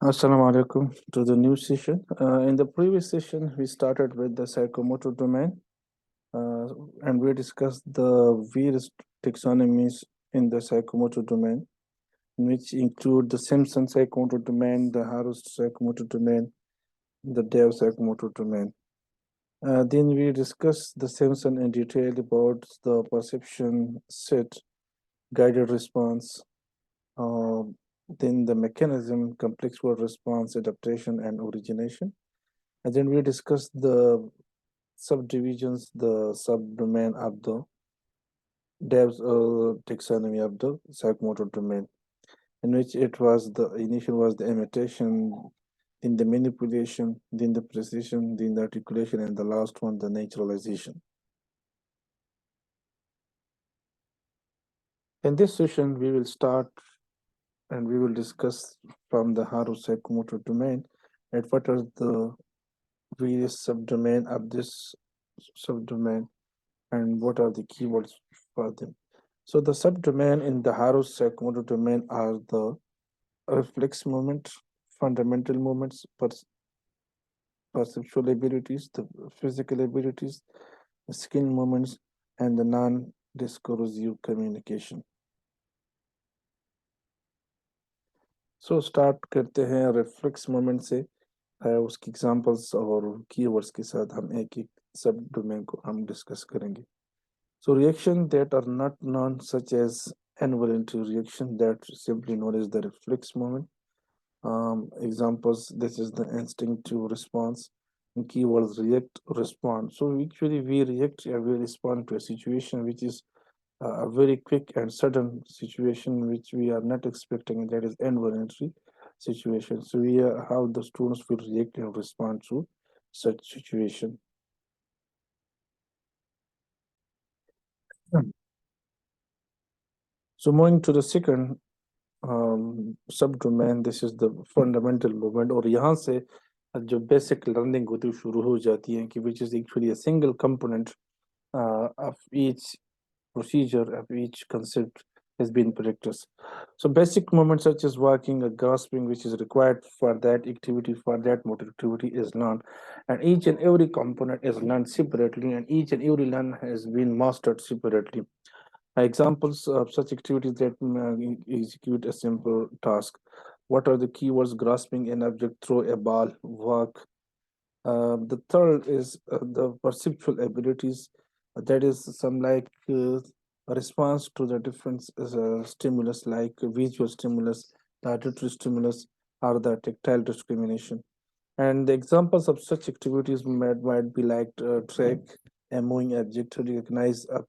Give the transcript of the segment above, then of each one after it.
Assalamu alaikum to the new session. In the previous session, we started with the psychomotor domain uh, and we discussed the various taxonomies in the psychomotor domain, which include the Simpson psychomotor domain, the Harrow psychomotor domain, the Dave psychomotor domain. Then we discussed the Simpson in detail about the perception set, guided response, uh, then the mechanism, complex word response, adaptation, and origination. And then we discussed the subdivisions, the subdomain of the Dev's taxonomy of the psychomotor domain, in which it was the initial was the imitation, then the manipulation, then the precision, then the articulation, and the last one, the naturalization. In this session, we will start and we will discuss from the Haru psychomotor domain and what are the various subdomain of this subdomain and what are the keywords for them. So the subdomain in the Harrow psychomotor domain are the reflex movement, fundamental movements, perceptual abilities, the physical abilities, the skin movements, and the non-discursive communication. So start करते हैं reflex movement से उसकी examples और keywords के साथ हम एक एक सब डोमेन को हम डिस्कस करेंगे. So reactions that are not known, such as involuntary reaction, that simply known as the reflex movement. Examples: this is the instinctive response. And keywords: react, respond. So actually, we react and we respond to a situation which is a very quick and sudden situation which we are not expecting. That is involuntary situation. So we how the students will react and respond to such situation. So moving to the second subdomain, this is the fundamental movement, और यहाँ से जो basic learning होती है शुरू हो जाती है कि which is actually a single component of each procedure, of each concept has been practiced. So basic movements such as walking or grasping, which is required for that activity, for that motor activity, is learned, and each and every component is learned separately, and each and every learn has been mastered separately. Examples of such activities that execute a simple task. What are the keywords? Grasping an object, throw a ball, walk. The third is the perceptual abilities. That is some like a response to the different stimulus, like visual stimulus, the auditory stimulus, or the tactile discrimination. And the examples of such activities might be like track a moving object to recognize a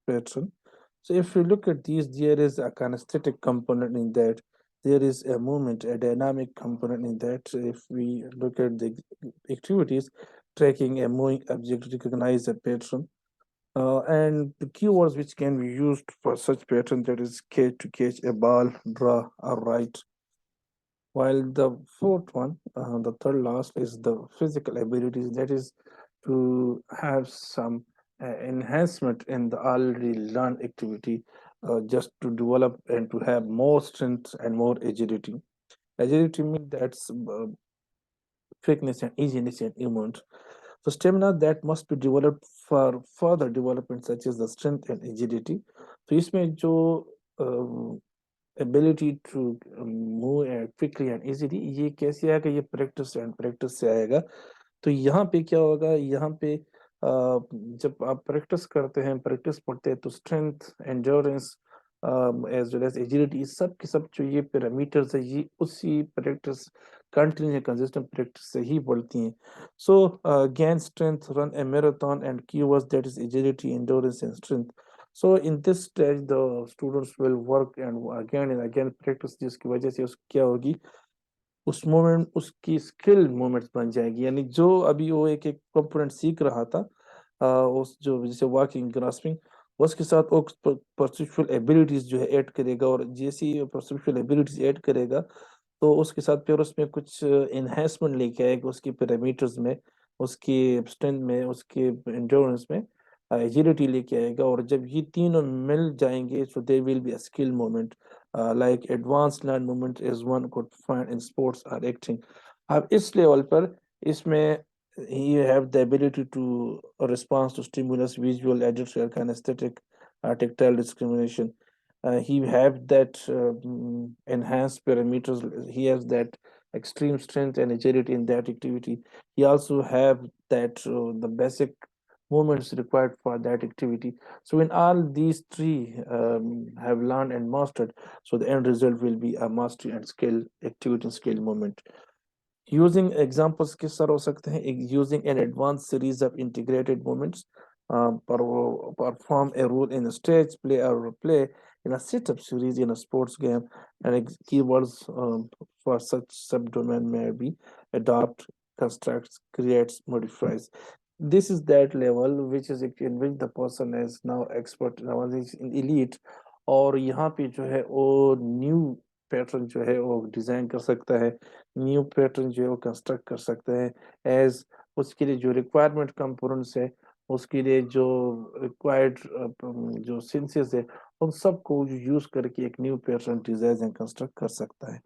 pattern. So if you look at these, there is a kinesthetic component in that. There is a movement, a dynamic component in that. If we look at the activities, tracking a moving object, recognize a pattern. And the keywords which can be used for such pattern, that is catch, to catch a ball, draw, or write. While the fourth one, the third last, is the physical abilities, that is to have some enhancement in the already learned activity, just to develop and to have more strength and more agility. Agility means that's quickness and easiness and movement. So stamina that must be developed for further development, such as the strength and agility. तो इसमें जो ability to move quickly and easily, ये कैसे आएगा? ये practice and practice से आएगा. तो यहाँ पे क्या होगा? यहाँ पे जब आप प्रैक्टिस करते हैं, प्रैक्टिस पढ़ते हैं, तो strength, endurance as well as agility, सब के सब जो ये पैरामीटर्स है, ये उसी प्रैक्टिस, कंटिन्यू कंसिस्टेंट प्रैक्टिस से ही बढ़ती हैं. So gain strength, run a marathon, and keywords that is agility, endurance, and strength. So in this stage, the students will work and again practice, जिसकी वजह से उस क्या होगी, उस मोमेंट उसकी स्किल मोमेंट्स बन जाएगी. यानी जो अभी वो एक एक कंपोनेंट सीख रहा था, उस जो जैसे वॉकिंग, ग्रास्पिंग, उसके साथ वो परसेप्चुअल एबिलिटीज जो है ऐड करेगा, और जैसी परसेप्चुअल एबिलिटीज ऐड करेगा तो उसके साथ फिर उसमें कुछ एनहेंसमेंट लेके आएगा उसकी पैरामीटर्स में, उसकी स्ट्रेंथ में, उसके एंड्योरेंस में, एजिलिटी लेके आएगा. और जब ये तीनों मिल जाएंगे, so there will be a skill moment. like advanced learned movement is one could find in sports or acting. अब इस लेवल पर इसमें you have the ability to respond to stimulus, visual, auditory, kinesthetic, tactile discrimination. He have that enhanced parameters. He has that extreme strength and agility in that activity. He also have that the basic movements required for that activity. So when all these three have learned and mastered, so the end result will be a mastery and skill activity and skill movement. Using examples किस तरह हो सकते हैं? Using an advanced series of integrated movements, perform a role in a stage play or play in a setup series in a sports game, and keywords for such subdomain may be adopt, constructs, creates, modifies. This is that level which is in which the person is now expert, now is in elite, और यहाँ पे जो है वो new pattern जो है वो design कर सकता है, न्यू पैटर्न जो है वो कंस्ट्रक्ट कर सकते हैं एज उसके लिए जो रिक्वायरमेंट कंपोनेंट्स है, उसके लिए जो रिक्वायर्ड जो सेंसेस है, उन सबको यूज करके एक new pattern design and construct कर सकता है.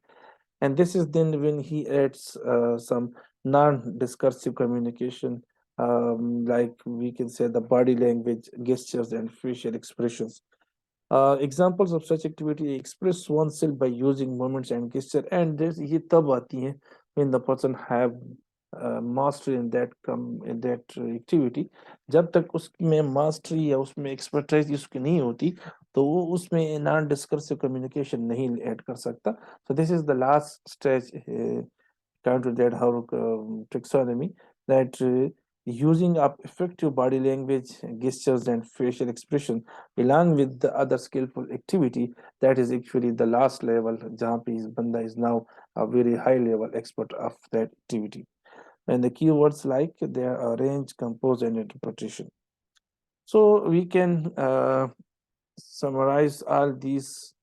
And this is then when he adds some non-discursive communication, like we can say the body language, gestures, and facial expressions. Examples of such activity express oneself by using movements and gesture, and this ये तब आती हैं when the person have mastery in that activity. जब तक उसमें mastery या उसमें expertise उसकी नहीं होती, तो वो उसमें non discursive communication नहीं ऐड कर सकता. So this is the last stage counter that Harrow taxonomy, that using up effective body language, gestures, and facial expression along with the other skillful activity, that is actually the last level जहाँ पे इस बंदा is now a very high level expert of that activity. And the keywords like their arrange, compose, and interpretation. So we can summarize all these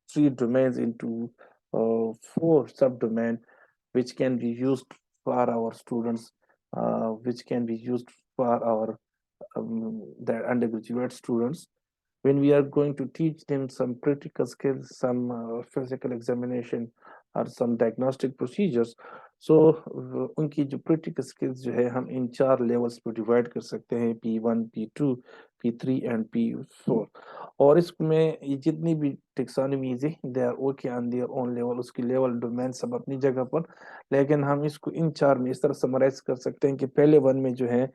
three domains into four subdomain, which can be used for our students, which can be used for our their undergraduate students when we are going to teach them some practical skills, some physical examination or some diagnostic procedures. So उनकी जो practical skills जो है हम इन चार levels पर divide कर सकते हैं, P1, P2, P3 and P4. और इसमें ये जितनी भी taxonomies है, they are okay on their own level, उसकी level domain सब अपनी जगह पर, लेकिन हम इसको इन चार में इस तरह summarize कर सकते हैं कि पहले one में जो है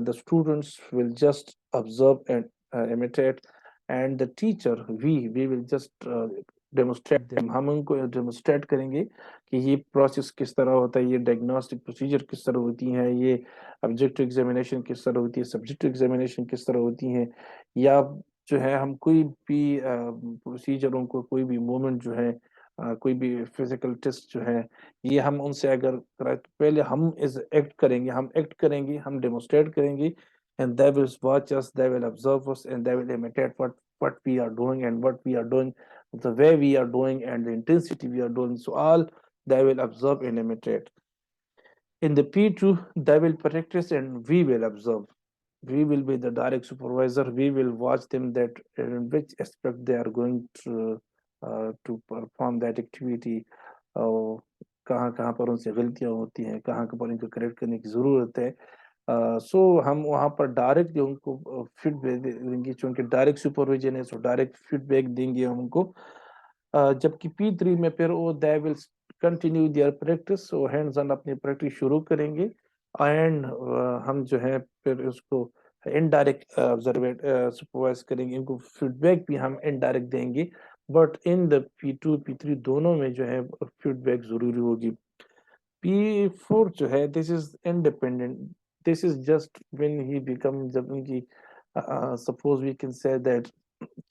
the students will just observe and imitate, and the teacher we will just demonstrate them. हम उनको demonstrate करेंगे कि ये process किस तरह होता है, ये diagnostic procedure किस तरह होती है, ये objective examination किस तरह होती है, subjective examination किस तरह होती है, या जो है हम कोई भी procedure उनको कोई भी moment जो है कोई भी फिजिकल टेस्ट जो है ये हम उनसे अगर कराए तो पहले हम इस एक्ट करेंगे, हम डेमोस्ट्रेट करेंगे, and they will watch us, they will observe us, and they will imitate what we are doing and what we are doing, the way we are doing and the intensity we are doing. So all they will observe and imitate. In the P2, they will practice and we will observe. We will be the direct supervisor. We will watch them that in which aspect they are going to perform that activity. कहाँ कहाँ पर उनसे गलतियाँ होती हैं, कहाँ पर इनको करेक्ट करने की ज़रूरत है. सो हम वहाँ पर डायरेक्ट उनको फीडबैक देंगे, चूँकि डायरेक्ट सुपरविजन है, सो डायरेक्ट फीडबैक देंगे हम उनको. जबकि P3 में फिर वो they will continue their practice, so hands on अपनी प्रैक्टिस शुरू करेंगे, एंड हम जो है फिर उसको इनडायरेक्ट ऑब्जर्वेट सुपरवाइज करेंगे, इनको फीडबैक भी हम इनडायरेक्ट देंगे, but in the P2 P3 दोनों में जो है फीडबैक जरूरी होगी. P4 जो है this is independent, this is just when he become, जब उनकी suppose we can say that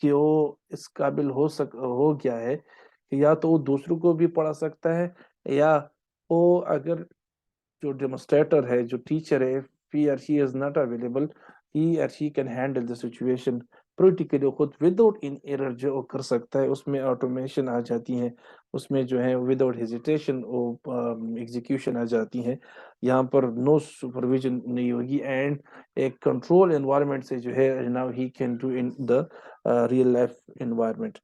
कि वो इस काबिल हो गया है कि या तो वो दूसरों को भी पढ़ा सकता है, या वो अगर जो डेमोस्ट्रेटर है, जो टीचर है, he or she is not available, he or she can handle the situation practically खुद विदाउट इन एरर जो वो कर सकता है. उसमें ऑटोमेशन आ जाती है, उसमें जो है विदाउट हेजिटेशन वो एग्जीक्यूशन आ जाती है, यहाँ पर नो सुपरविजन नहीं होगी, एंड एक कंट्रोल एनवायरनमेंट से जो है now he can do in the real life environment.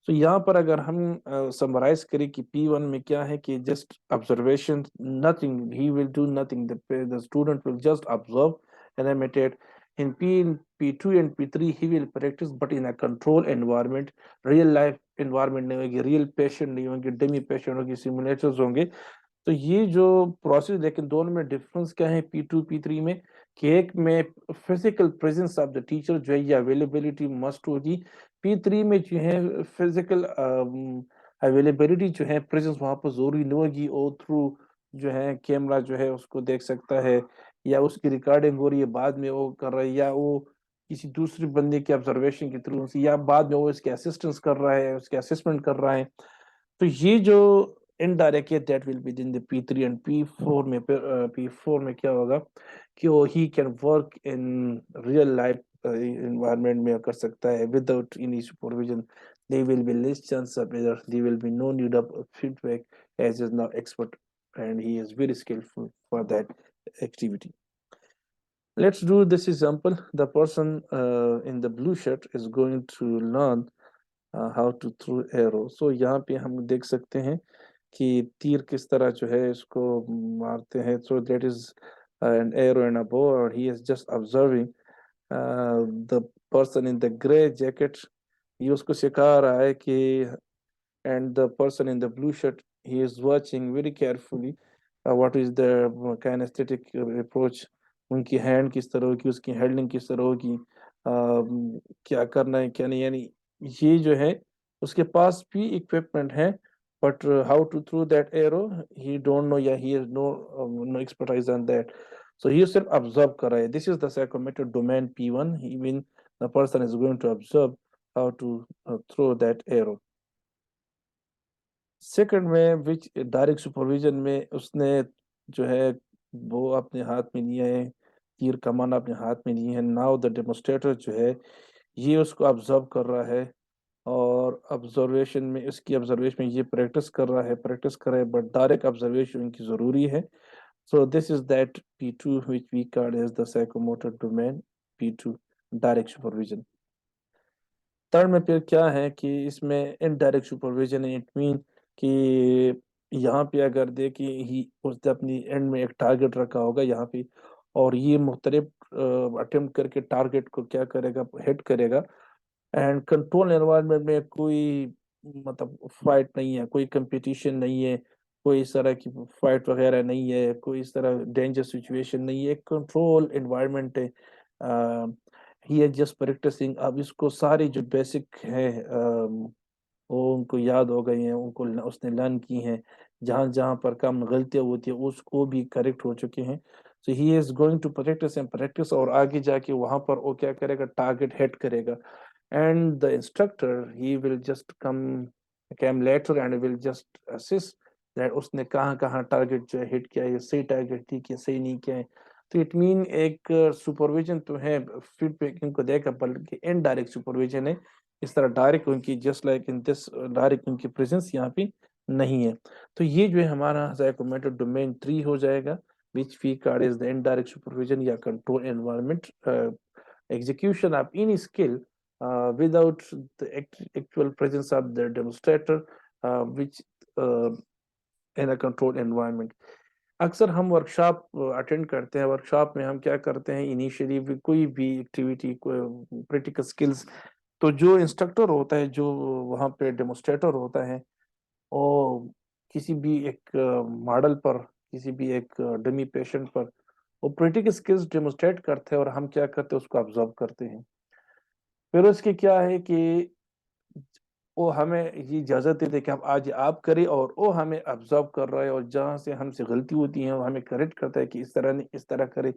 तो यहाँ पर अगर हम समराइज करें कि P1 में क्या है कि just observation, nothing, he will do nothing, the student will just observe and imitate. In P2 and P3 he will practice but in a control environment, real life environment नहीं होगी, real patient नहीं होंगे, dummy patient होगी, simulators होंगे. तो ये जो process, लेकिन दोनों में डिफरेंस क्या है P2 P3 में, कि एक में physical presence of the teacher जो है ये अवेलेबिलिटी मस्ट होगी. P3 में जो है फिजिकल अवेलेबिलिटी जो है प्रेजेंस वहां पर जरूरी नहीं होगी, और थ्रू जो है कैमरा जो है उसको देख सकता है, या उसकी रिकॉर्डिंग हो रही है बाद में वो कर रहा है, या वो किसी दूसरे बंदे के ऑब्जर्वेशन के थ्रू, या बाद में वो इसके असिस्टेंस कर रहा है, उसके असेसमेंट कर रहा है. तो ये जो इनडायरेक्ट है that will be in the P3 and P4 में. P4 में क्या होगा कि वो he can work in real life environment में कर सकता है without any supervision. There will be less chance of error. There will be no need of feedback, as is now expert and he is very skillful for that activity. Let's do this example. The person in the blue shirt is going to learn how to throw arrow. So यहाँ पे हम देख सकते हैं कि तीर किस तरह जो है इसको मारते हैं. So that is an arrow and a bow, or he is just observing the person in the gray jacket. ये उसको सिखा रहा है कि, and the person in the blue shirt, he is watching very carefully what is the kinesthetic approach. उनकी hand किस तरह होगी, उसकी हैंडलिंग किस तरह होगी, क्या करना है क्या नहीं. यानी ये जो है उसके पास भी इक्विपमेंट है, but how to throw that arrow he don't know, या he has no expertise on that. So he सिर्फ ऑब्जर्व कर रहा है. This is the psychometric domain P1. He mean the person is going to observe how to throw that arrow. Second में which direct supervision में उसने जो है वो अपने हाथ में लिया है, तीर कमान अपने हाथ में लिए है. नाउ द डेमोस्ट्रेटर जो है ये उसको ऑब्जर्व कर रहा है, और ऑब्जर्वेशन में इसकी ऑब्जर्वेशन में ये प्रैक्टिस कर रहा है, बट डायरेक्ट ऑब्जर्वेशन की जरूरी है. So this is that P2 which we call as the psychomotor domain, P2 direct supervision. Third में फिर क्या है कि इसमें इनडायरेक्ट सुपरविजन है. इट मीन कि यहाँ पे अगर देखिए ही उसने अपनी एंड में एक टारगेट रखा होगा यहाँ पे, और ये मुख्तलिफ अटेम्प्ट करके टारगेट को क्या करेगा, हिट करेगा. एंड कंट्रोल एनवायरनमेंट में कोई मतलब फाइट नहीं है, कोई कंपटीशन नहीं है, कोई इस तरह की फाइट वगैरह नहीं है, कोई इस तरह डेंजर सिचुएशन नहीं है, कंट्रोल एनवायरनमेंट है. He is just practising. अब इसको सारी जो बेसिक है वो उनको याद हो गई हैं, उनको उसने लर्न की हैं. जहाँ जहाँ पर कम गलतियाँ होती है उसको भी करेक्ट हो चुके हैं. So he is going to practice and practice, और आगे जाके वहां पर वो क्या करेगा, टारगेट हिट करेगा. And the instructor he will just came later and will just assist that उसने कहाँ कहाँ टारगेट जो है हिट किया है, सही टारगेट थी कि सही नहीं किया है. तो इट मीन एक सुपरविजन तो है फीडबैक इनको देगा, बल्कि इनडायरेक्ट सुपरविजन है. इस तरह डायरेक्ट उनकी just like in this direct उनकी प्रेजेंस यहाँ पे नहीं है. तो ये जो है हमारा साइकोमेट्रिक डोमेन 3 हो जाएगा, which we call is the indirect supervision या control environment execution of any skill without the actual presence of the demonstrator, which in a controlled environment. अक्सर हम वर्कशॉप अटेंड करते हैं. वर्कशॉप में हम क्या करते हैं, इनिशियली कोई भी एक्टिविटी, प्रैक्टिकल स्किल्स, तो जो इंस्ट्रक्टर होता है, जो वहाँ पे डेमोस्ट्रेटर होता है, और किसी भी एक मॉडल पर, किसी भी एक डमी पेशेंट पर वो प्रैक्टिकल स्किल्स डेमोस्ट्रेट करते हैं, और हम क्या करते हैं, उसको ऑब्जर्व करते हैं. फिर उसके क्या है कि वो हमें ये इजाजत देते कि हम आज आप करें, और वो हमें ऑब्जर्व कर रहा है, और जहाँ से हमसे गलती होती है वो हमें करेक्ट करता है कि इस तरह नहीं, इस तरह करे,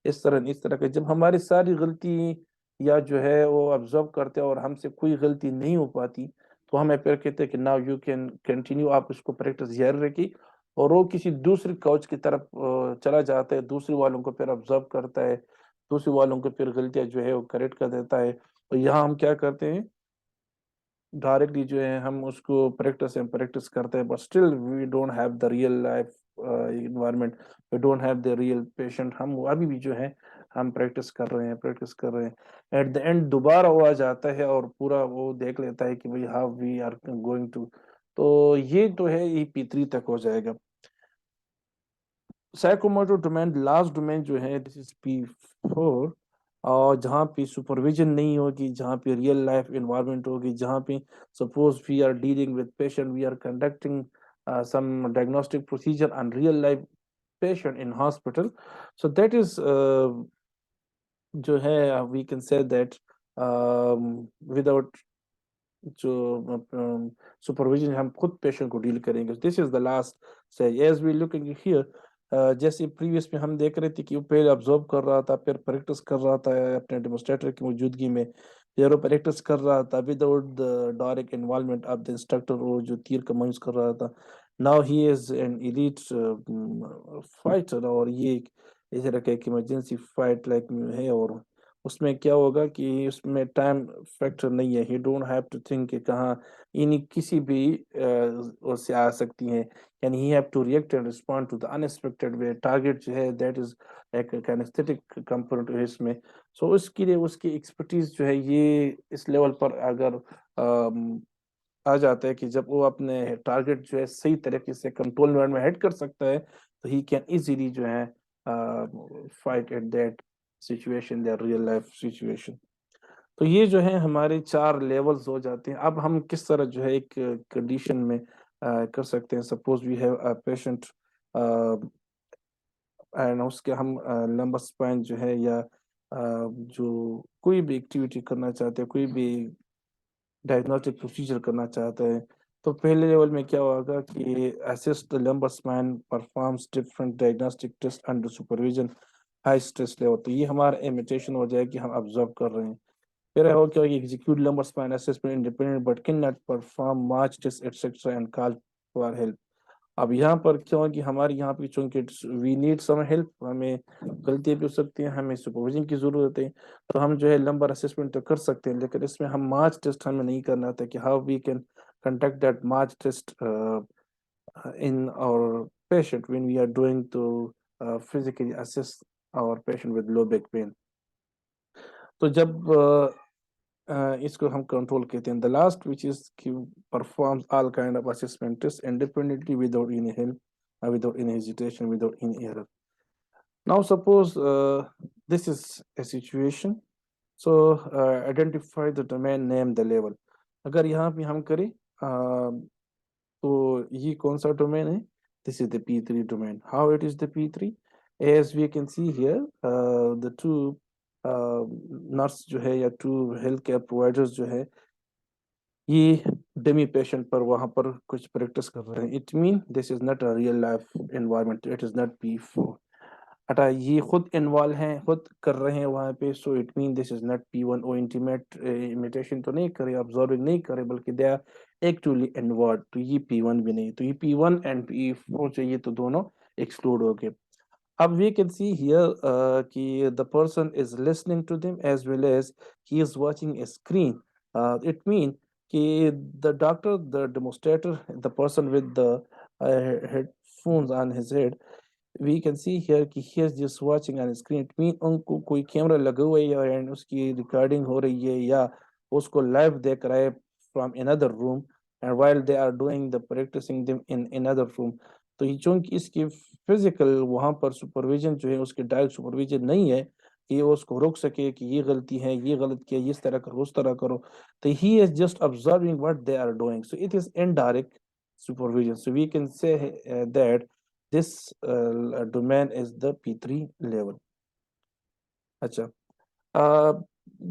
इस तरह नहीं, इस तरह करे. जब हमारी सारी गलती या जो है वो ऑब्जर्व करते हैं और हमसे कोई गलती नहीं हो पाती, तो हमें फिर कहते हैं कि नाउ यू कैन कंटिन्यू, आप इसको प्रैक्टिस जारी रखिए. और वो किसी दूसरे कोच की तरफ चला जाता है, दूसरे वालों को फिर ऑब्जर्व करता है, दूसरे वालों को फिर गलतियां जो है वो करेक्ट कर देता है. और यहाँ हम क्या करते हैं, डायरेक्टली जो है हम उसको प्रैक्टिस करते हैं, but still we don't have the real life environment, we don't have the real patient. हम अभी भी जो है हम प्रैक्टिस कर रहे हैं, एट द एंड दोबारा वो आ जाता है और पूरा वो देख लेता है कि भाई how we are going to, तो ये तो है, ये P3 तक हो जाएगा। साइकोमोटर डोमेन, लास्ट डोमेन जो है, दिस इज P4, और जहाँ पे सुपरविजन नहीं होगी, जहाँ पे रियल लाइफ इन्वायरमेंट होगी, जहाँ पे suppose we are dealing with patient, we are conducting some diagnostic procedure on real life patient in hospital, so that is जो है we can say that without जो सुपरविजन हम खुद पेशेंट को deal करेंगे, this is the last stage as we looking here. जैसे previous में हम देख रहे थे कि वो पहले ऑब्जर्व कर रहा था, फिर प्रैक्टिस कर रहा था अपने डेमोस्ट्रेटर की मौजूदगी में, फिर वो प्रैक्टिस कर रहा था without the direct involvement of the instructor, वो जो तीर का यूज कर रहा था। Now he is an elite fighter, और ये इस तरह का एक इमरजेंसी फाइट लाइक है, और उसमें क्या होगा कि उसमें टाइम फैक्टर नहीं है, he don't have to think कि कहाँ इन किसी भी ओर से आ सकती हैं, यानी he have to react and respond to the unexpected way, target जो है दैट इज एक काइनेस्थेटिक कंपोनेंट है इसमें। सो उसके लिए उसकी एक्सपर्टीज जो है ये इस लेवल पर अगर आ जाता है कि जब वो अपने टारगेट जो है सही तरीके से कंट्रोल में हेड कर सकता है, तो ही कैन इजीली जो है फाइट एट दैट सिचुएशन, या रियल लाइफ सिचुएशन। तो ये जो है हमारे 4 लेवल्स हो जाते हैं। अब हम किस तरह जो है एक कंडीशन में कर सकते हैं, suppose we have a patient and उसके हम लंबर स्पाइन जो है, या जो कोई भी एक्टिविटी करना चाहते हैं, कोई भी डायग्नोस्टिक प्रोसीजर करना चाहते हैं, तो पहले लेवल में क्या होगा कि assist the lumbar spine performs different diagnostic test under supervision high stress level, तो ये हमारा इमिटेशन हो जाए कि हम ऑब्जर्व कर रहे हैं। फिर हो क्या, execute lumbar spine assessment independent but can not perform march test etcetera and call for help. अब यहाँ पर क्यों कि हमारे यहाँ पे चूंकि वी नीड सम हेल्प, हमें गलतियाँ भी हो सकती हैं, हमें सुपरविजन की जरूरत है, तो हम जो है लंबर असेसमेंट तो कर सकते हैं, लेकिन इसमें हम मार्च टेस्ट हमें नहीं करना था कि how we can conduct that march test in our patient when we are doing to physically assess our patient with low back pain. तो जब इसको हम कंट्रोल कहते हैं। The last which is performs all kind of assessment test independently without any help, without any hesitation, without any error. Now suppose this is a situation, so identify the domain, name the level। अगर यहाँ पे हम करें तो ये कौन सा domain है, this is the P3 domain। how it is the P3, as we can see here, the two nurse जो है या 2 हेल्थ केयर प्रोवाइडर्स जो है, ये डेमी पेशेंट पर वहां पर कुछ प्रैक्टिस कर रहे हैं। It mean this is not a real life environment, it is not P4। अटा ये खुद इन्वॉल्व हैं, खुद कर रहे हैं वहां पे, so it mean this is not P1। वो इंटीमेट इमिटेशन तो नहीं करे, ऑब्जर्विंग नहीं करे, बल्कि दे आर एक्टिवली इन्वॉल्व, तो ये P1 भी नहीं, तो ये P1 एंड P4 चाहिए, तो दोनों एक्सक्लूड हो गए। अब we can see here कि the person is listening to them as well as he is watching a screen। It mean कि the doctor, the demonstrator, the person with the headphones on his head, we can see here कि he is just watching on screen। it mean उनको कोई camera लगा हुआ है and उसकी recording हो रही है, या उसको लाइव देख रहा है from another room, and while they are doing the practicing them in another room। तो ये चूंकि इसकी फिजिकल वहां पर सुपरविजन जो है, उसके डायरेक्ट सुपरविजन नहीं है कि ये उसको रोक सके कि ये गलती है, ये गलत किया, इस तरह करो, उस तरह करो, तो he is just observing what they are doing, so it is indirect supervision। So we can say that this domain is the P3 level। अच्छा,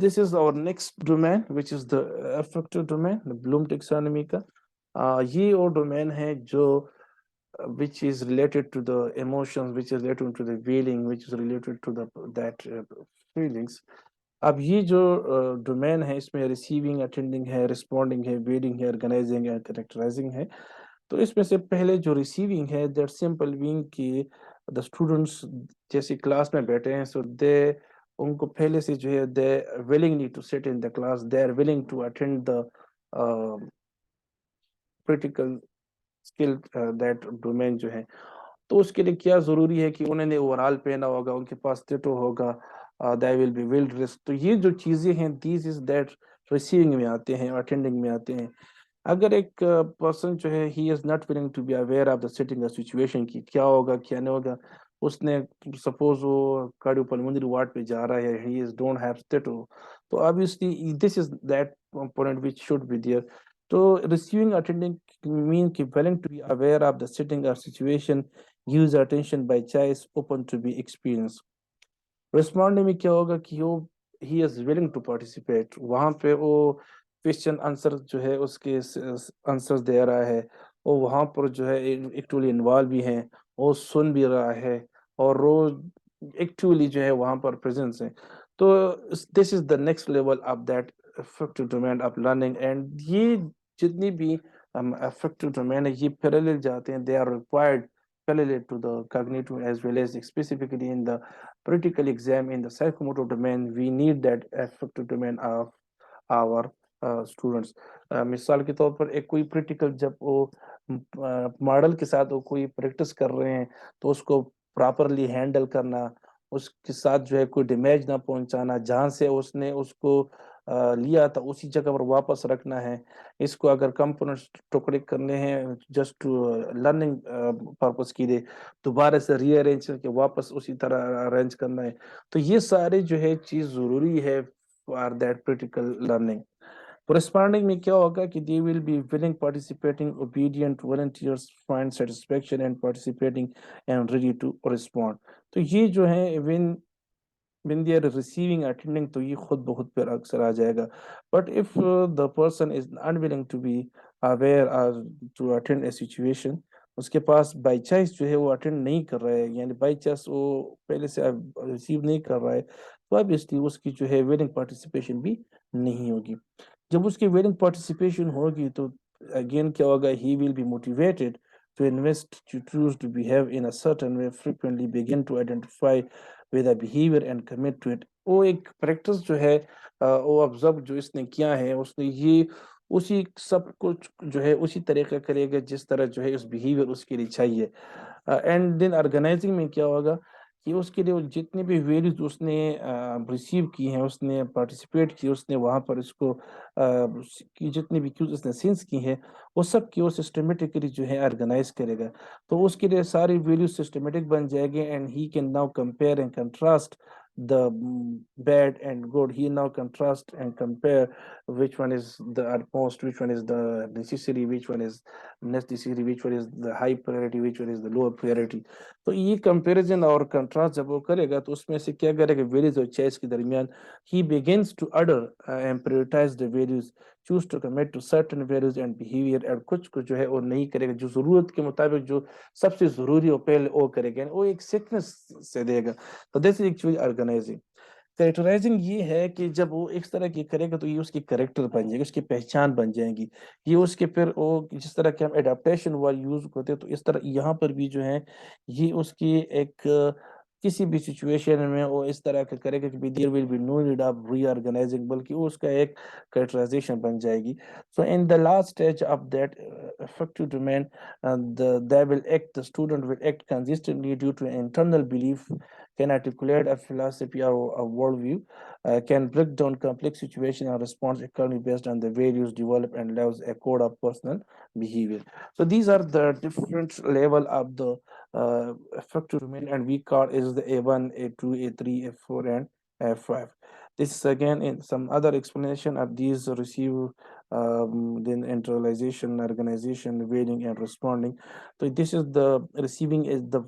this is our next domain which is the affective domain, the Bloom taxonomy का। ये वो domain है जो which is related to the emotions, which is related to the feeling, which is related to the that feelings। अब ये जो domain है, इसमें रिसीविंग, अटेंडिंग है, रिस्पॉन्डिंग है, रीडिंग है, ऑर्गेनाइजिंग है, कैरेक्टराइजिंग है। तो इसमें से पहले जो रिसीविंग है, दैट सिंपल मीन कि द स्टूडेंट्स जैसे क्लास में बैठे हैं, सो दे उनको पहले से जो है they willingly to sit in the class, they are willing to attend the critical skill that domain जो है। तो उसके लिए क्या जरूरी है कि उन्होंने ओवरऑल पहना होगा, उनके पास टेटो होगा, there will be will risk. तो ये जो चीजें हैं, these is that receiving में आते हैं, attending में आते हैं. अगर एक पर्सन जो है he is not willing to be aware of the sitting situation की क्या होगा क्या नहीं होगा, उसने सपोज वो कार्डियोपल्मोनरी वार्ड पे जा रहा है, he is don't have status, तो obviously this is that component which should be there. तो रिसीविंग अटेंडिंग मीन की willing to be aware of the sitting और situation, use attention by choice, open to be experience. Responding में क्या होगा कि वो he is willing to participate, वहां पे वो क्वेश्चन आंसर जो है उसके आंसर्स दे रहा है, और वहां पर जो है एक्चुअली इन्वॉल्व भी है, वो सुन भी रहा है, और रोज एक्चुअली जो है वहां पर प्रेजेंस है. तो this is the next level of that affective domain of learning. And ये जितनी भी अफेक्टिव डोमेन है, ये पैरेलल जाते हैं, they are required parallel to the cognitive as well as specifically in the practical exam in the psychomotor domain. We need that affective domain of our students. मिसाल के तौर पर एक कोई प्रैक्टिकल जब वो मॉडल के साथ वो कोई प्रैक्टिस कर रहे हैं, तो उसको प्रॉपरली हैंडल करना, उसके साथ जो है कोई डैमेज ना पहुंचाना, जहां से उसने उसको लिया था उसी जगह पर वापस रखना है. इसको अगर कंपोनेंट्स टुकड़े करने हैं जस्ट टू लर्निंग पर्पस के लिए, दोबारा से रीअरेंज करके वापस उसी तरह अरेंज करना है. तो ये सारे जो है चीज जरूरी है for that practical learning. Corresponding में क्या होगा कि they will be willing, participating, obedient, volunteers, find satisfaction and participating and ready to respond. तो ये जो है when they are receiving attending, तो ये खुद बहुत पर अक्सर आ जाएगा. But if the person is unwilling to be aware or to attend a situation, उसके पास बाई चांस जो है वो अटेंड नहीं कर रहा है, यानी बाई चांस वो पहले से रिसीव नहीं कर रहा है, तो ऑब्वियसली उसकी जो है विलिंग पार्टिसिपेशन भी नहीं होगी. जब उसकी विलिंग पार्टिसिपेशन होगी तो अगेन क्या होगा, he will be motivated to invest, to choose to behave in a certain way, frequently begin to identify with a behavior and commit to it. वो एक प्रैक्टिस जो है, वो ऑब्जर्व जो इसने किया है, उसने ये उसी सब कुछ जो है उसी तरीका करेगा जिस तरह जो है उस बिहेवियर उसके लिए चाहिए. एंड देन ऑर्गेनाइजिंग में क्या होगा कि उसके लिए वो जितनी भी वैल्यूज उसने रिसीव की हैं, उसने पार्टिसिपेट की, उसने वहाँ पर इसको की जितनी भी क्यूज उसने सेंस की है, वो सब की वो सिस्टमेटिकली जो है ऑर्गेनाइज करेगा. तो उसके लिए सारी वैल्यूज सिस्टमेटिक बन जाएगी, and he can now compare and contrast the bad and good. He now contrast and compare which one is the utmost, which one is the necessary, which one is necessary, which one is the high priority, which one is the lower priority. तो ये comparison और contrast जब वो करेगा तो उसमें से क्या करेगा, वेल्यूज और चॉइस के दरमियान he begins to order and prioritise the values, choose to commit to certain values and behaviour. और कुछ जो है वो नहीं करेगा, जो जरूरत के मुताबिक जो सबसे जरूरी हो पहले वो करेगा, वो एक सीक्वेंस से देगा. तो this is actually organising. Characterising ये है कि जब वो इस तरह की करेगा तो ये उसकी करेक्टर बन जाएगी, उसकी पहचान बन जाएंगी. ये उसके फिर वो जिस तरह के हम एडाप्टेशन वर्ड यूज करते हैं, तो इस तरह यहाँ पर भी जो है ये उसकी एक किसी भी सिचुएशन में वो इस तरह का करेगा कि there will be no need of reorganising, बल्कि वो उसका एक कैरेक्टराइजेशन बन जाएगी. So in the last stage of that affective domain, they will act, the student will act consistently due to internal belief, can articulate a philosophy or a worldview, can break down complex situation and respond accordingly based on the values developed and lives a code of personal behavior. So these are the different level of the affective domain, and we call is the A1, A2, A3, A4, and F5. This is again in some other explanation of these receive, then internalization, organization, waiting, and responding. So this is the receiving is the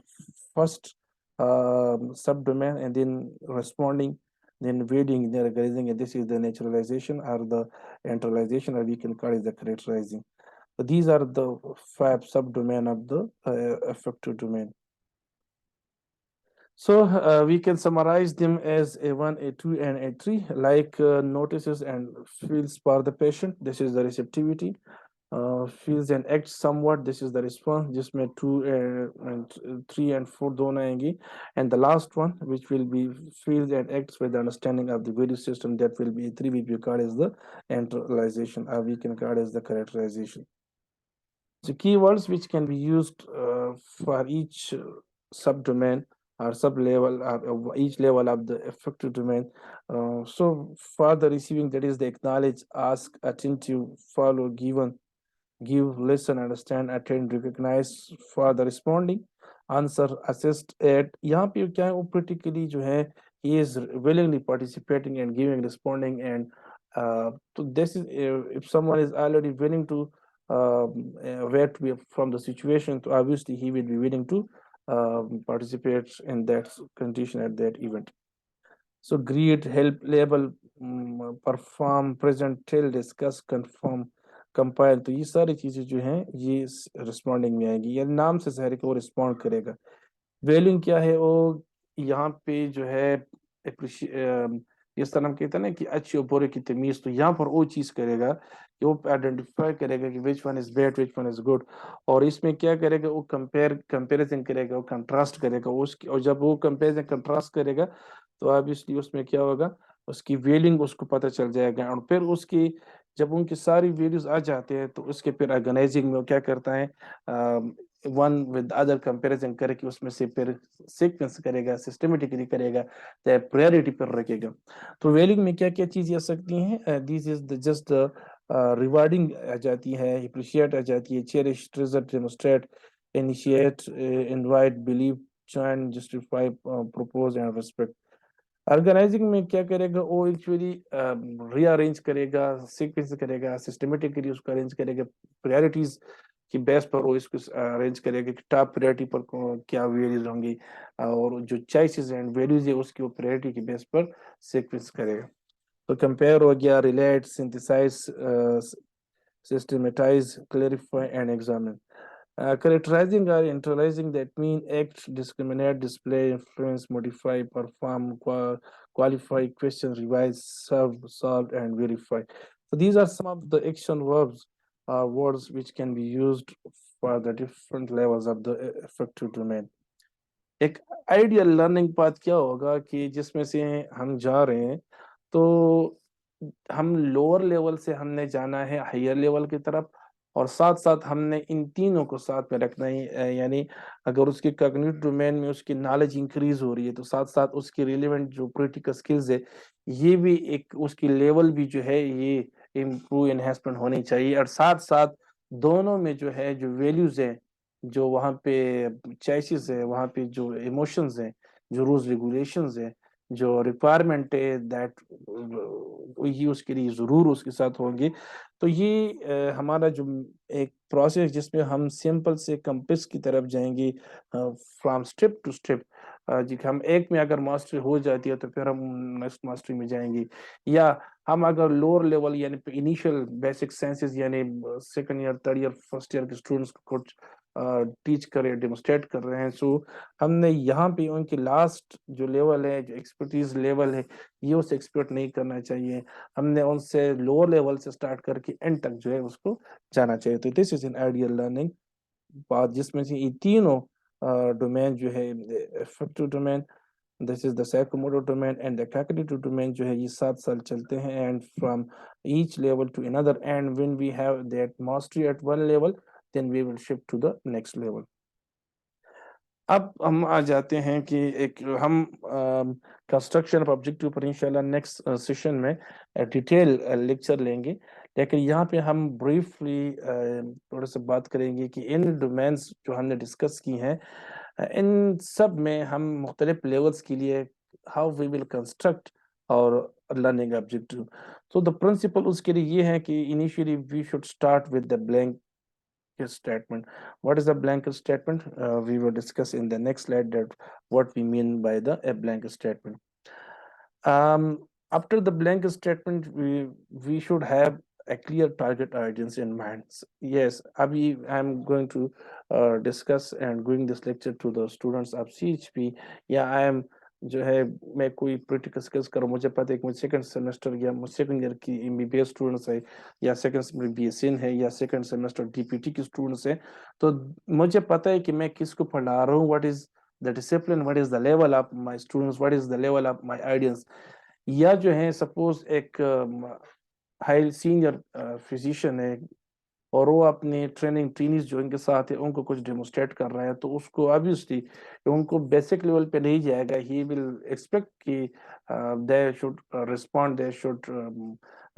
first subdomain, and then responding, then waiting, then organizing, and this is the naturalization or the internalization, or we can call it the characterizing. So these are the 5 subdomain of the affective domain. So we can summarize them as A1, A2, and A3, like notices and feels for the patient. This is the receptivity. Feels and acts somewhat. This is the response. जिसमें 2 and 3 and 4 दोनों आएंगी. And the last one, which will be feels and acts with the understanding of the value system, that will be 3, which we call as the internalization, or we can call as the characterization. So keywords which can be used for each subdomain or sub level, each level of the affective domain. So for the receiving, that is the acknowledge, ask, attentive, follow, given, give, listen, understand, attend, recognize. For the responding, answer, assist, add. यहाँ पे क्या है, वो critically जो है, he is willingly participating and giving, responding, and so this is, if someone is already willing to aware to be from the situation, so obviously he will be willing to participate in that condition at that event. So greet, help, label, perform, present, tell, discuss, confirm, compile, तो ये सारी चीजें जो हैं ये responding में आएंगी, या नाम से शहर को रिस्पॉन्ड करेगा। वैल्यूइंग क्या है, वो यहाँ पे जो है जिस तरह हम कहते हैं ना कि अच्छी और बुरे की तमीज, तो यहाँ पर वो चीज करेगा कि वो आइडेंटिफाई करेगा कि which one is bad, which one is good, और इसमें क्या करेगा, वो कंपेरिजन करेगा, वो कंट्रास्ट करेगा उसकी, और जब वो कंपेरिजन कंट्रास्ट करेगा तो ऑब्वियसली उसमें क्या होगा, उसकी वैल्यूइंग उसको पता चल जाएगा, और फिर उसकी जब उनकी सारी वैल्यूज आ जाते हैं तो उसके फिर ऑर्गेनाइजिंग में वो क्या करता है, वन विद अदर कंपैरिजन करके उसमें से फिर सीक्वेंस करेगा, सिस्टमेटिकली करेगा, चाहे प्रायोरिटी पर रखेगा। तो वैल्यूइंग में क्या क्या चीजें आ सकती हैं, दिस इज जस्ट रिवार्डिंग आ जाती है, अप्रिशिएट आ जाती है, cherish, treasure, demonstrate, initiate, invite, believe, join, justify, propose and respect. Organising में क्या करेगा, वो एक्चुअली रीअरेंज करेगा, सीक्वेंस करेगा, सिस्टमेटिकली उसको अरेंज करेगा, प्रायोरिटीज की बेस पर वो इसको अरेंज करेगा कि टॉप प्रायोरिटी पर क्या वैल्यूज होंगी, और जो चॉइसेस एंड वैल्यूज है उसकी वो प्रायोरिटी की बेस पर सीक्वेंस करेगा। तो कंपेयर हो गया, relate, synthesise, systematize, clarify, and examine. Characterizing or internalizing, that mean act, discriminate, display, influence, modify, perform, qualify, question, revise, serve, solve, and verify. So these are some of the action verbs, words which can be used for the different levels of the affective domain. एक ideal learning path क्या होगा कि जिसमें से हम जा रहे हैं, तो हम लोअर लेवल से हमने जाना है हायर लेवल की तरफ, और साथ साथ हमने इन तीनों को साथ में रखना है, यानी अगर उसके कॉग्निटिव डोमेन में उसकी नॉलेज इंक्रीज हो रही है तो साथ साथ उसकी रिलेवेंट जो क्रिटिकल स्किल्स है ये भी एक उसकी लेवल भी जो है ये इम्प्रूव एनहेंसमेंट होनी चाहिए, और साथ साथ दोनों में जो है जो वैल्यूज है, जो वहाँ पे चॉइसेस है, वहाँ पे जो इमोशंस हैं, जो रूल्स रेगुलेशंस है, जो रिक्वायरमेंट है, दैट ये उसके लिए जरूर उसके साथ होंगे। तो ये हमारा जो एक प्रोसेस जिसमें हम सिंपल से कम्प्लेक्स की तरफ जाएंगे, फ्रॉम स्टेप टू स्टेप, जी हम एक में अगर मास्टरी हो जाती है तो फिर हम नेक्स्ट मास्टरी में जाएंगे, या हम अगर लोअर लेवल यानी इनिशियल बेसिक साइंसेस यानी second year, third year, first year के स्टूडेंट्स को कुछ टीच कर रहे हैं, डेमोस्ट्रेट कर रहे हैं, सो हमने यहाँ पे उनकी लास्ट जो लेवल है, जो एक्सपर्टीज लेवल है, ये उसे एक्सपेक्ट नहीं करना चाहिए। हमने उनसे लोअर लेवल से स्टार्ट करके एंड तक जो है उसको जाना चाहिए। तो this is an ideal learning path, जिसमें से ये तीनों डोमेन जो है, affective domain, this is the psychomotor domain and the cognitive domain जो है ये 7 साल चलते हैं, and from each level to another, and when we have that mastery at one level then we will shift to the next level. अब हम आ जाते हैं कि एक हम कंस्ट्रक्शन ऑफ ऑब्जेक्टिव पर इंशाल्लाह नेक्स्ट सेशन में डिटेल लेक्चर लेंगे, लेकिन यहाँ पे हम ब्रीफली थोड़ा सा बात करेंगे कि इन डोमेन्स जो हमने डिस्कस की हैं, इन सब में हम मुख्तलिफ लेवल्स के लिए how we will construct our learning objective. तो द प्रिंसिपल उसके लिए ये है कि initially we should start with the blank statement. What is a blanket statement? We will discuss in the next slide that what we mean by the a blanket statement. After the blanket statement, we should have a clear target audience in mind. Yes, Abhi, I'm going to discuss and going this lecture to the students of CHP. Yeah, I am जो है मैं कोई practical skills करूँ, मुझे पता है कि मुझे सेकंड सेमेस्टर या सेकंड ईयर की एमबीबीएस स्टूडेंट्स है, या सेकंड सेमेस्टर बीएसएन है, या सेकंड सेमेस्टर डीपीटी के स्टूडेंट्स हैं, तो मुझे पता है कि मैं किसको पढ़ा रहा हूँ, what is the discipline, what is the level of my students, what is the level of my audience. या जो है सपोज एक हाई सीनियर फिजिशियन है, और वो अपनी ट्रेनीज जो इनके साथ है उनको कुछ डेमोस्ट्रेट कर रहा है, तो उसको ऑब्वियसली उनको बेसिक लेवल पे नहीं जाएगा, ही विल एक्सपेक्ट कि they should respond, they should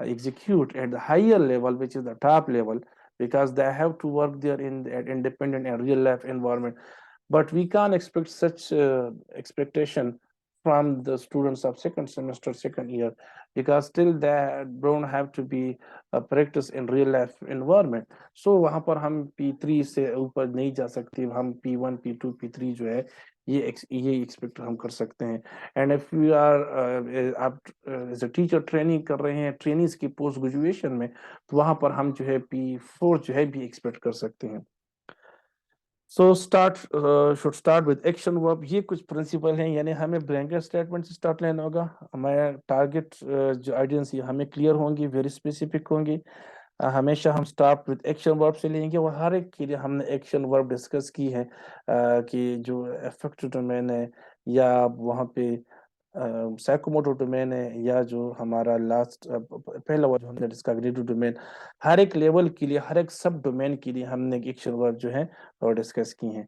execute at the higher level, which is the top level, because they have to work there in the independent and real life environment. But we can't expect such expectation from the students of second semester, second year, because still they don't have to be practice in real life environment. So वहाँ पर हम P3 से ऊपर नहीं जा सकते, हम P1 P2 P3 जो है ये एक्सपेक्ट हम कर सकते हैं. एंड इफ वी आर आप एज अ टीचर ट्रेनिंग कर रहे हैं ट्रेनिंग्स की पोस्ट ग्रेजुएशन में, तो वहाँ पर हम जो है P4 जो है भी एक्सपेक्ट कर सकते हैं. So start should start with action verb. ये कुछ प्रिंसिपल हैं, यानी हमें ब्लैंकेट स्टेटमेंट से स्टार्ट लेना होगा. हमारे टारगेट जो आइडियंस हमें क्लियर होंगी, वेरी स्पेसिफिक होंगी. हमेशा हम स्टार्ट विद एक्शन वर्ब से लेंगे, और हर एक के लिए हमने एक्शन वर्ब डिस्कस की है कि जो अफेक्टिव डोमेन है, या वहाँ पे साइकोमोटर डोमेन है, या जो हमारा लास्ट पहला वर्ड हमने डिस्कग्रेटिव डोमेन, हर एक लेवल के लिए, हर एक सब डोमेन के लिए हमने एक्शन वर्ब जो है और डिस्कस की हैं.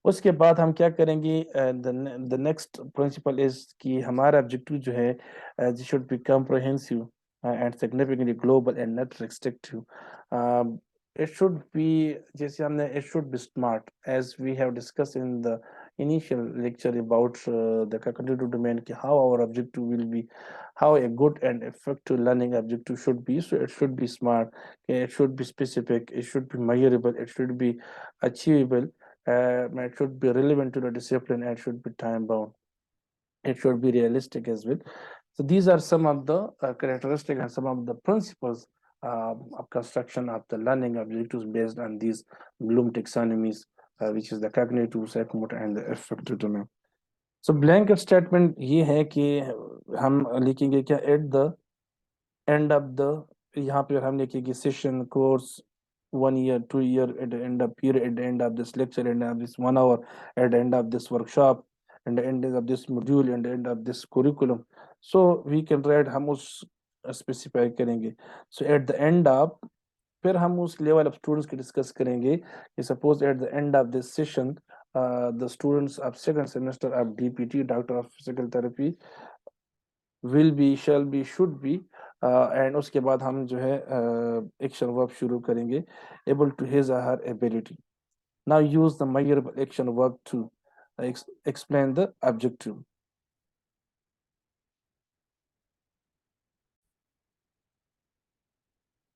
उसके बाद हम क्या करेंगे, द नेक्स्ट प्रिंसिपल इज कि हमारा ऑब्जेक्टिव जो है should be comprehensive and significantly global and not restrictive. It should be, जैसे हमने it should be smart, as we have discussed in the initial lecture about the cognitive domain, कि how our objective will be, how a good and effective learning objective should be. So it should be smart, it should be specific, it should be measurable, it should be achievable, it should be relevant to the discipline, and it should be time bound, it should be realistic as well. So these are some of the characteristics and some of the principles of construction of the learning objectives based on these Bloom taxonomies, which is the cognitive, psychomotor, and the affective domain. So blanket statement ये है कि हम लिखेंगे क्या at the end of the, यहाँ पे हम लिखेंगे session, course, 1 year, 2 year, at the end of period, at the end of this lecture, at the end of this 1 hour, at the end of this workshop, and the end of this module, and the end of this curriculum. So we can write, हम उस specify करेंगे. So at the end of, फिर हम उस level of students की discuss करेंगे कि suppose at the end of this session the students of second semester of DPT, doctor of physical therapy, will be, shall be, should be, and उसके बाद हम जो है एक्शन वर्ब शुरू करेंगे, एबल टू हिज और her ability. Now use the measurable action verb to explain the objective.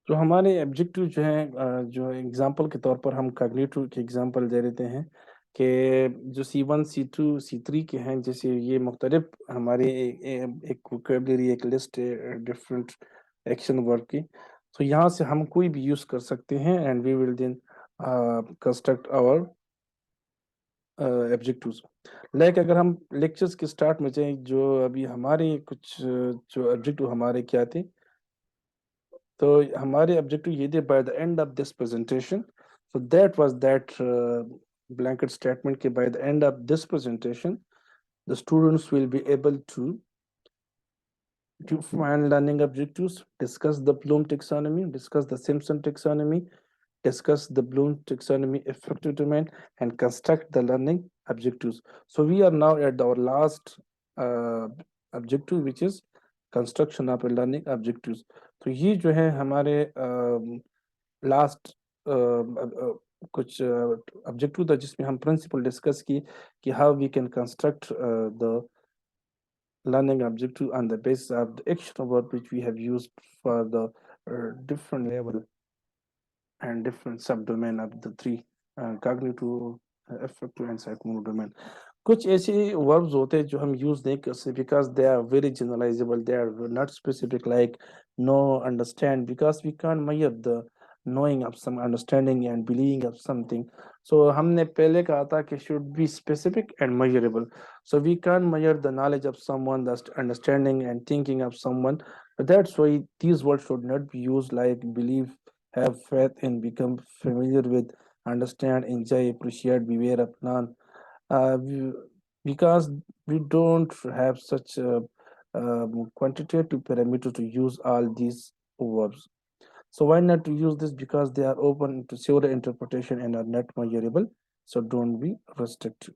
तो हमारे ऑब्जेक्टिव जो है, जो एग्जांपल के तौर पर हम कॉग्निटिव के एग्जांपल दे देते हैं कि जो C1 C2 C3 के हैं, जैसे ये मुख्तलिफ हमारे एक वोकेबलरी, एक लिस्ट है डिफरेंट एक्शन वर्ब की. तो यहाँ से हम कोई भी यूज़ कर सकते हैं, and we will then construct our objectives. Like अगर हम लेक्चर्स के स्टार्ट में जाएं, जो अभी हमारे कुछ जो ऑब्जेक्टिव हमारे क्या थे, तो हमारे ऑब्जेक्टिव ये थे by the end of this presentation. So that was that blanket statement कि by the end of this presentation the students will be able to define learning objectives, discuss the Bloom taxonomy, discuss the Simpson taxonomy, discuss the Bloom taxonomy effective domain, and construct the learning objectives. So we are now at our last objective, which is construction of learning objectives. तो ये जो है हमारे last कुछ objective था, जिसमें हम principal discuss की कि how we can construct the learning objective on the basis of the action word which we have used for the different level and different subdomain of the three cognitive, affective, and psychomotor domain. कुछ ऐसे verbs होते हैं जो हम use नहीं कर सकते because they are very generalizable, they are not specific, like know, understand, because we can't measure the knowing of some, understanding and believing of something. So हमने पहले कहा था कि should be specific and measurable. So we can't measure the knowledge of someone, the understanding and thinking of someone. But that's why these words should not be used like believe, have faith in, become familiar with, understand, enjoy, appreciate, beware of, none. We, because we don't have such a quantitative parameter to use all these verbs. So why not to use this? Because they are open to pseudo interpretation and are not measurable. So don't be restricted.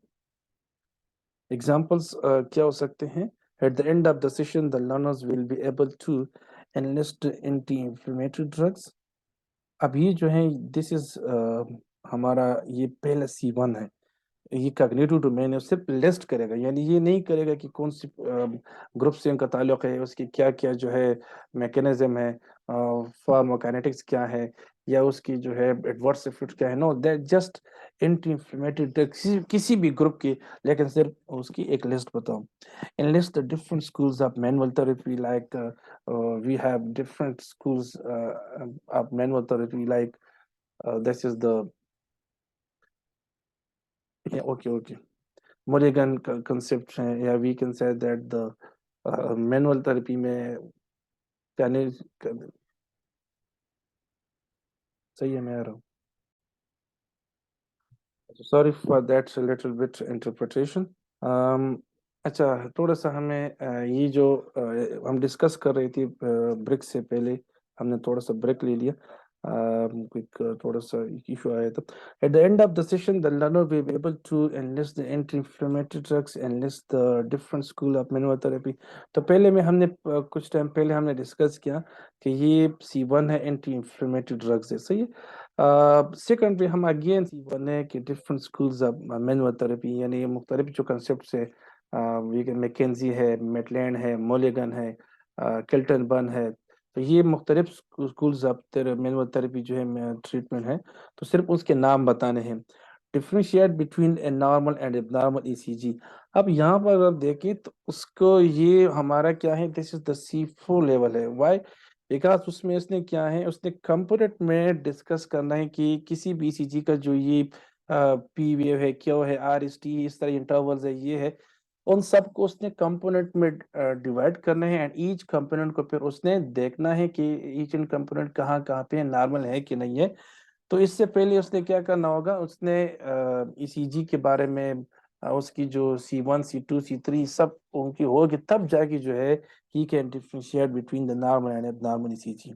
Examples क्या हो सकते हैं? At the end of the session, the learners will be able to enlist anti-inflammatory drugs. अब ये जो है, this is हमारा ये पहला C1 है। ये कॉग्निटिव डोमेन है, सिर्फ लिस्ट करेगा, यानी ये नहीं करेगा कि कौन सी ग्रुप से उनका ताल्लुक है, उसकी क्या क्या जो है मैकेनिज्म है, फार्माकोकाइनेटिक्स क्या है, या उसकी जो है एडवर्स इफेक्ट क्या है। No, that just anti inflammatory किसी भी ग्रुप की, लेकिन सिर्फ उसकी एक लिस्ट बताओ। enlist the different schools of manual therapy, like we have different schools of manual therapy, like this is the, yeah, okay. Mulligan concept है, या we can say that the manual therapy में कहने, सही है, मैं आ रहा हूँ। Sorry for that little bit interpretation. अच्छा, थोड़ा सा हमें ये जो हम डिस्कस कर रही थी ब्रेक से पहले, हमने थोड़ा सा ब्रेक ले लिया, थोड़ा सा इशू आया था। At the end of the session, the learner will be able to enlist the anti-inflammatory drugs, enlist the different school of manual therapy. तो पहले में हमने कुछ टाइम पहले हमने डिस्कस किया कि ये C1 है, एंटी इंफ्लेमेटरी ड्रग्स है, सही है। सेकेंड पे हम अगेन C1 है कि different schools of manual therapy, यानी मुख्तलिफ जो कंसेप्ट है, मैकेंजी है, मेटलैंड है, मोलिगन है, किल्टन बर्न है, तो ये मुख्तलिफ स्कूल्स ऑफ मैनुअल थेरेपी जो है ट्रीटमेंट है, तो सिर्फ उसके नाम बताने हैं। Differentiate between a normal and abnormal ECG. अब यहाँ पर अगर देखें तो उसको ये हमारा क्या है, this is the C4 level है। वाई? बिकॉज उसमें उसने क्या है, उसने कंपोनेंट में डिस्कस करना है कि किसी भी ईसीजी का जो ये पी वेव है, क्यू है, आर एस टी, इस तरह इंटरवल्स है, ये है, उन सबको उसने कंपोनेंट में डिवाइड करना है, एंड ईच कंपोनेंट को फिर उसने देखना है कि ईच एंड कंपोनेंट कहाँ कहाँ पे नॉर्मल है कि नहीं है। तो इससे पहले उसने क्या करना होगा, उसने ईसीजी के बारे में उसकी जो C1 C2 C3 सब उनकी होगी, तब जाके जो है he can differentiate between the normal and abnormal ECG.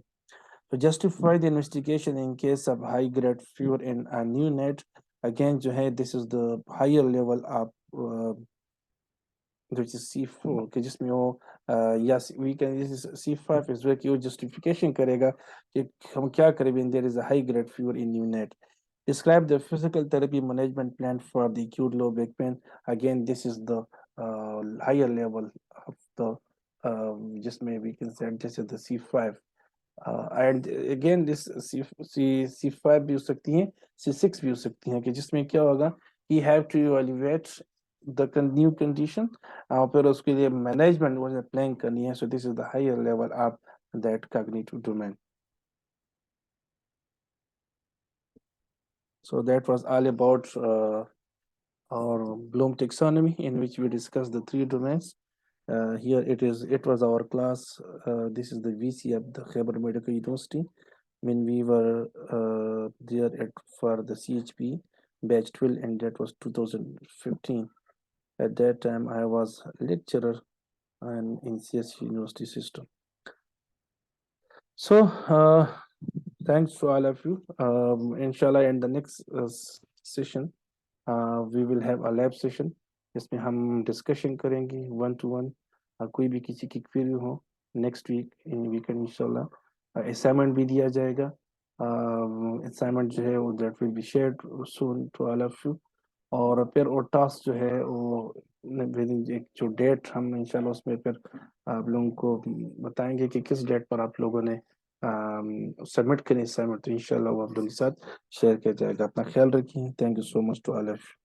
To justify the investigation in case of high grade fever in a new net, again जो है this is the higher level of which is C4 कि जिसमें वो yes we can, this is C5 is where कि वो justification करेगा कि हम क्या करें when there is a high grade fever in new net. Describe the physical therapy management plan for the acute low back pain. Again, this is the higher level of the जिसमें we can say this is the C5. And again this C5 भी हो सकती हैं, C6 भी हो सकती हैं, कि जिसमें क्या होगा, he have to evaluate the new condition और फिर उसके लिए मैनेजमेंट वो प्लान करनी है. So this is the higher level of that cognitive domain. So that was all about our Bloom taxonomy, in which we discussed the three domains. Here it was our class. This is the VC of the Khyber Medical University. When we were there for the CHP batch 12, and that was 2015. At that time, I was lecturer and in CS University system. So thanks to all of you. Inshallah, in the next session, we will have a lab session जिसमें हम discussion करेंगे 1-to-1. कोई भी किसी की query हो, next week in weekend इंशाल्लाह assignment भी दिया जाएगा. असाइनमेंट जो है वो that will be shared soon to all of you. और फिर और टास्क जो है वो एक जो डेट हम इंशाल्लाह उसमें फिर आप लोगों को बताएंगे कि किस डेट पर आप लोगों ने सबमिट करें असाइनमेंट, तो इंशाल्लाह वो आप लोगों के साथ शेयर किया जाएगा. अपना ख्याल रखिए. Thank you so much to all of you.